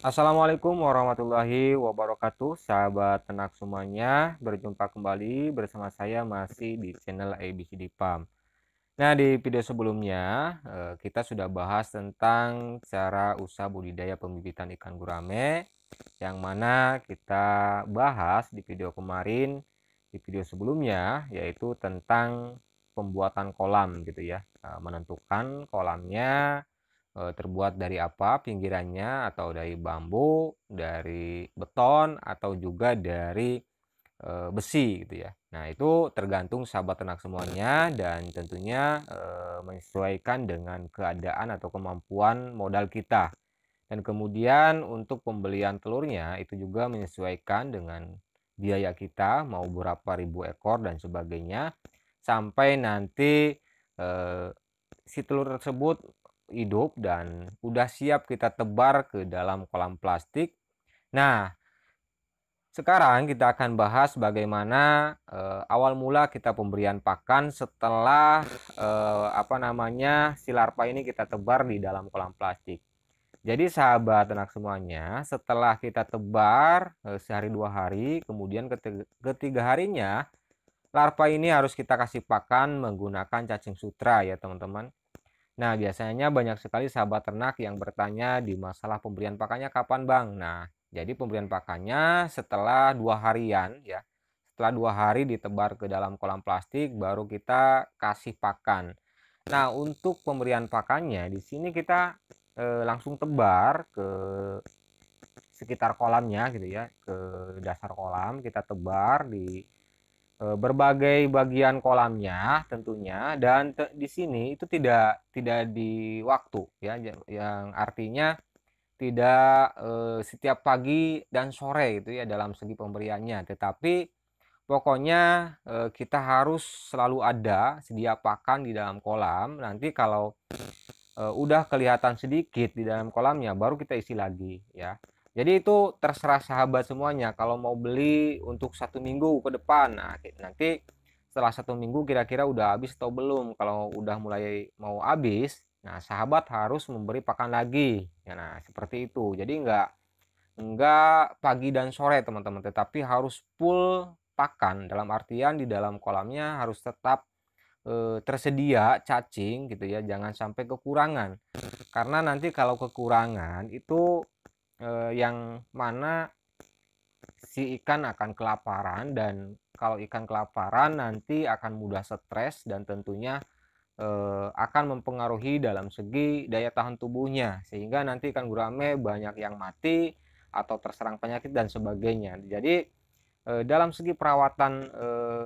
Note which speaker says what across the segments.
Speaker 1: Assalamualaikum warahmatullahi wabarakatuh, sahabat ternak semuanya. Berjumpa kembali bersama saya masih di channel ABCD Farm. Nah, di video sebelumnya kita sudah bahas tentang cara usaha budidaya pembibitan ikan gurame, yang mana kita bahas di video kemarin, di video sebelumnya, yaitu tentang pembuatan kolam gitu ya. Menentukan kolamnya terbuat dari apa pinggirannya, atau dari bambu, dari beton, atau juga dari besi gitu ya. Nah, itu tergantung sahabat ternak semuanya, dan tentunya menyesuaikan dengan keadaan atau kemampuan modal kita. Dan kemudian untuk pembelian telurnya itu juga menyesuaikan dengan biaya kita, mau berapa ribu ekor dan sebagainya, sampai nanti eh, si telur tersebut hidup dan udah siap kita tebar ke dalam kolam plastik. Nah, sekarang kita akan bahas bagaimana awal mula kita pemberian pakan setelah si larva ini kita tebar di dalam kolam plastik. Jadi sahabat ternak semuanya, setelah kita tebar sehari dua hari, kemudian ketiga harinya larva ini harus kita kasih pakan menggunakan cacing sutra ya teman-teman. Nah, biasanya banyak sekali sahabat ternak yang bertanya di masalah pemberian pakannya kapan Bang. Nah, jadi pemberian pakannya setelah 2 harian ya. Setelah 2 hari ditebar ke dalam kolam plastik, baru kita kasih pakan. Nah, untuk pemberian pakannya di sini kita langsung tebar ke sekitar kolamnya gitu ya, ke dasar kolam kita tebar di berbagai bagian kolamnya tentunya, dan di sini itu tidak di waktu ya, yang artinya tidak setiap pagi dan sore itu ya dalam segi pemberiannya, tetapi pokoknya kita harus selalu ada sedia pakan di dalam kolam. Nanti kalau udah kelihatan sedikit di dalam kolamnya, baru kita isi lagi ya. Jadi itu terserah sahabat semuanya, kalau mau beli untuk 1 minggu ke depan. Nah, nanti setelah 1 minggu kira-kira udah habis atau belum. Kalau udah mulai mau habis, nah sahabat harus memberi pakan lagi ya. Nah, seperti itu. Jadi enggak pagi dan sore teman-teman, tetapi harus full pakan, dalam artian di dalam kolamnya harus tetap tersedia cacing gitu ya, jangan sampai kekurangan. Karena nanti kalau kekurangan itu yang mana si ikan akan kelaparan, dan kalau ikan kelaparan nanti akan mudah stres, dan tentunya akan mempengaruhi dalam segi daya tahan tubuhnya, sehingga nanti ikan gurame banyak yang mati atau terserang penyakit dan sebagainya. Jadi dalam segi perawatan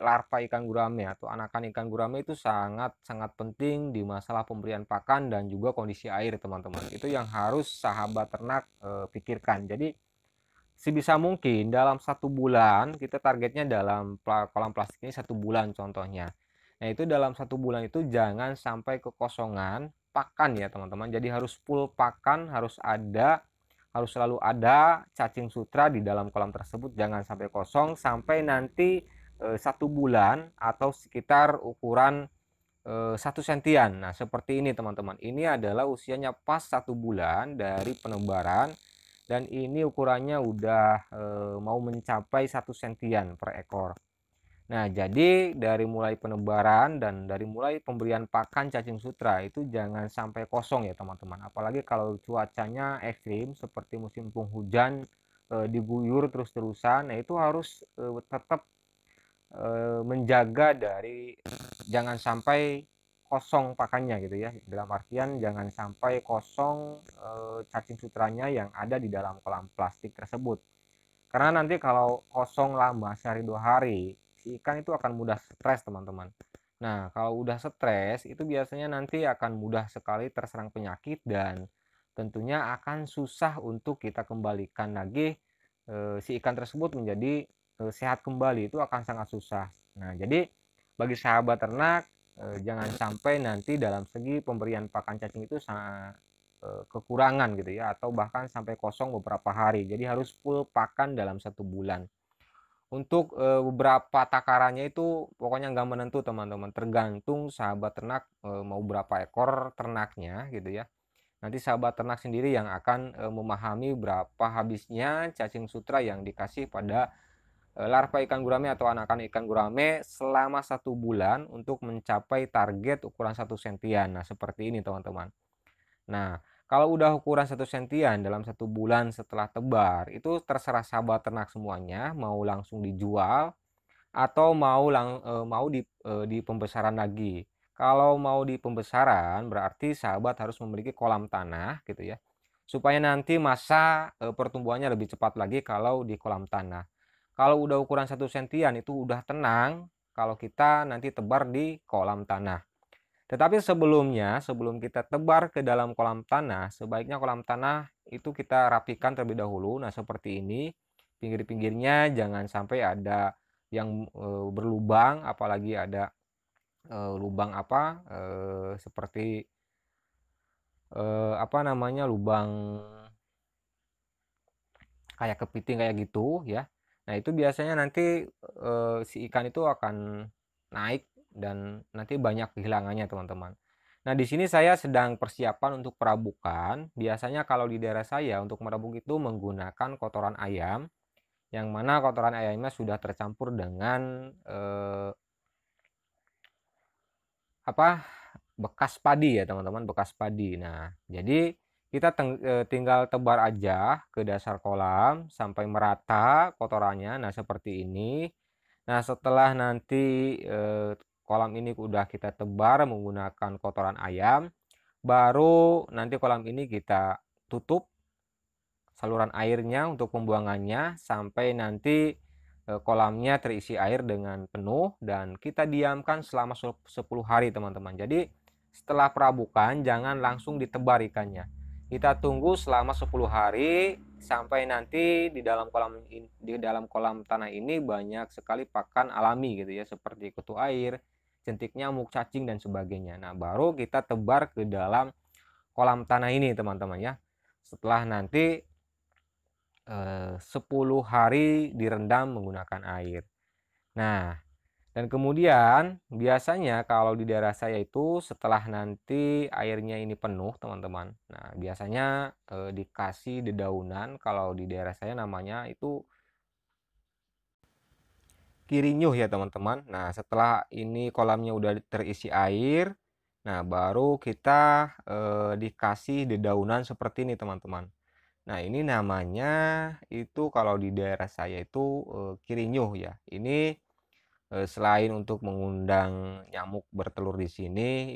Speaker 1: larva ikan gurame atau anakan ikan gurame itu sangat sangat penting di masalah pemberian pakan dan juga kondisi air teman-teman. Itu yang harus sahabat ternak pikirkan. Jadi sebisa mungkin dalam 1 bulan, kita targetnya dalam kolam plastik ini 1 bulan contohnya. Nah, itu dalam 1 bulan itu jangan sampai kekosongan pakan ya teman-teman. Jadi harus full pakan, harus selalu ada cacing sutra di dalam kolam tersebut. Jangan sampai kosong sampai nanti 1 bulan atau sekitar ukuran 1 sentian. Nah, seperti ini teman-teman. Ini adalah usianya pas 1 bulan dari penebaran, dan ini ukurannya udah mau mencapai 1 sentian per ekor. Nah, jadi dari mulai penebaran dan dari mulai pemberian pakan cacing sutra itu jangan sampai kosong ya teman-teman. Apalagi kalau cuacanya ekstrim seperti musim penghujan, diguyur terus-terusan, nah itu harus tetap menjaga dari jangan sampai kosong pakannya gitu ya. Dalam artian jangan sampai kosong cacing sutranya yang ada di dalam kolam plastik tersebut. Karena nanti kalau kosong lama sehari dua hari, si ikan itu akan mudah stres teman-teman. Nah, kalau udah stres itu biasanya nanti akan mudah sekali terserang penyakit, dan tentunya akan susah untuk kita kembalikan lagi si ikan tersebut menjadi sehat kembali. Itu akan sangat susah. Nah, jadi bagi sahabat ternak, jangan sampai nanti dalam segi pemberian pakan cacing itu kekurangan gitu ya, atau bahkan sampai kosong beberapa hari. Jadi harus full pakan dalam 1 bulan. Untuk beberapa takarannya itu pokoknya nggak menentu teman-teman, tergantung sahabat ternak mau berapa ekor ternaknya gitu ya. Nanti sahabat ternak sendiri yang akan memahami berapa habisnya cacing sutra yang dikasih pada larva ikan gurame atau anakan ikan gurame selama 1 bulan untuk mencapai target ukuran 1 sentian. Nah, seperti ini teman-teman. Nah, kalau udah ukuran 1 sentian dalam 1 bulan setelah tebar, itu terserah sahabat ternak semuanya mau langsung dijual atau di pembesaran lagi. Kalau mau di pembesaran berarti sahabat harus memiliki kolam tanah gitu ya. Supaya nanti masa pertumbuhannya lebih cepat lagi kalau di kolam tanah. Kalau udah ukuran 1 sentian itu udah tenang kalau kita nanti tebar di kolam tanah. Tetapi sebelumnya, sebelum kita tebar ke dalam kolam tanah, sebaiknya kolam tanah itu kita rapikan terlebih dahulu. Nah, seperti ini. Pinggir-pinggirnya jangan sampai ada yang berlubang, apalagi ada lubang seperti lubang kayak kepiting kayak gitu ya. Nah, itu biasanya nanti si ikan itu akan naik dan nanti banyak kehilangannya, teman-teman. Nah, di sini saya sedang persiapan untuk perabukan. Biasanya kalau di daerah saya untuk merabuk itu menggunakan kotoran ayam, yang mana kotoran ayamnya sudah tercampur dengan bekas padi ya teman-teman, bekas padi. Nah, jadi kita tinggal tebar aja ke dasar kolam sampai merata kotorannya. Nah, seperti ini. Nah, setelah nanti kolam ini udah kita tebar menggunakan kotoran ayam, baru nanti kolam ini kita tutup saluran airnya untuk pembuangannya sampai nanti kolamnya terisi air dengan penuh dan kita diamkan selama 10 hari, teman-teman. Jadi setelah perabukan jangan langsung ditebar ikannya. Kita tunggu selama 10 hari sampai nanti di dalam kolam tanah ini banyak sekali pakan alami gitu ya, seperti kutu air, jentik nyamuk, cacing dan sebagainya. Nah, baru kita tebar ke dalam kolam tanah ini, teman-teman ya. Setelah nanti 10 hari direndam menggunakan air. Nah, dan kemudian biasanya kalau di daerah saya itu setelah nanti airnya ini penuh, teman-teman. Nah, biasanya dikasih dedaunan, kalau di daerah saya namanya itu kirinyuh ya, teman-teman. Nah, setelah ini kolamnya udah terisi air, nah baru kita dikasih dedaunan seperti ini, teman-teman. Nah, ini namanya itu kalau di daerah saya itu kirinyuh ya. Ini selain untuk mengundang nyamuk bertelur di sini,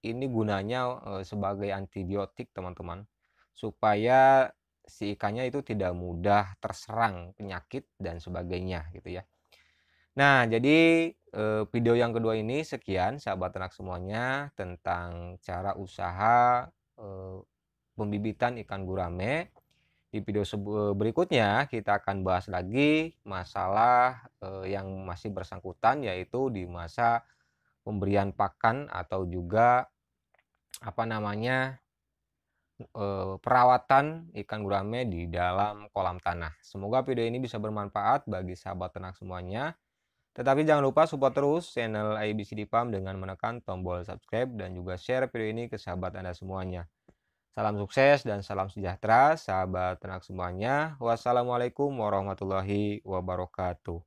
Speaker 1: ini gunanya sebagai antibiotik, teman-teman. Supaya si ikannya itu tidak mudah terserang penyakit dan sebagainya gitu ya. Nah, jadi video yang kedua ini sekian sahabat ternak semuanya tentang cara usaha pembibitan ikan gurame. Di video berikutnya kita akan bahas lagi masalah yang masih bersangkutan, yaitu di masa pemberian pakan atau juga perawatan ikan gurame di dalam kolam tanah. Semoga video ini bisa bermanfaat bagi sahabat ternak semuanya. Tetapi jangan lupa support terus channel ABCD Farm dengan menekan tombol subscribe dan juga share video ini ke sahabat Anda semuanya. Salam sukses dan salam sejahtera sahabat ternak semuanya. Wassalamualaikum warahmatullahi wabarakatuh.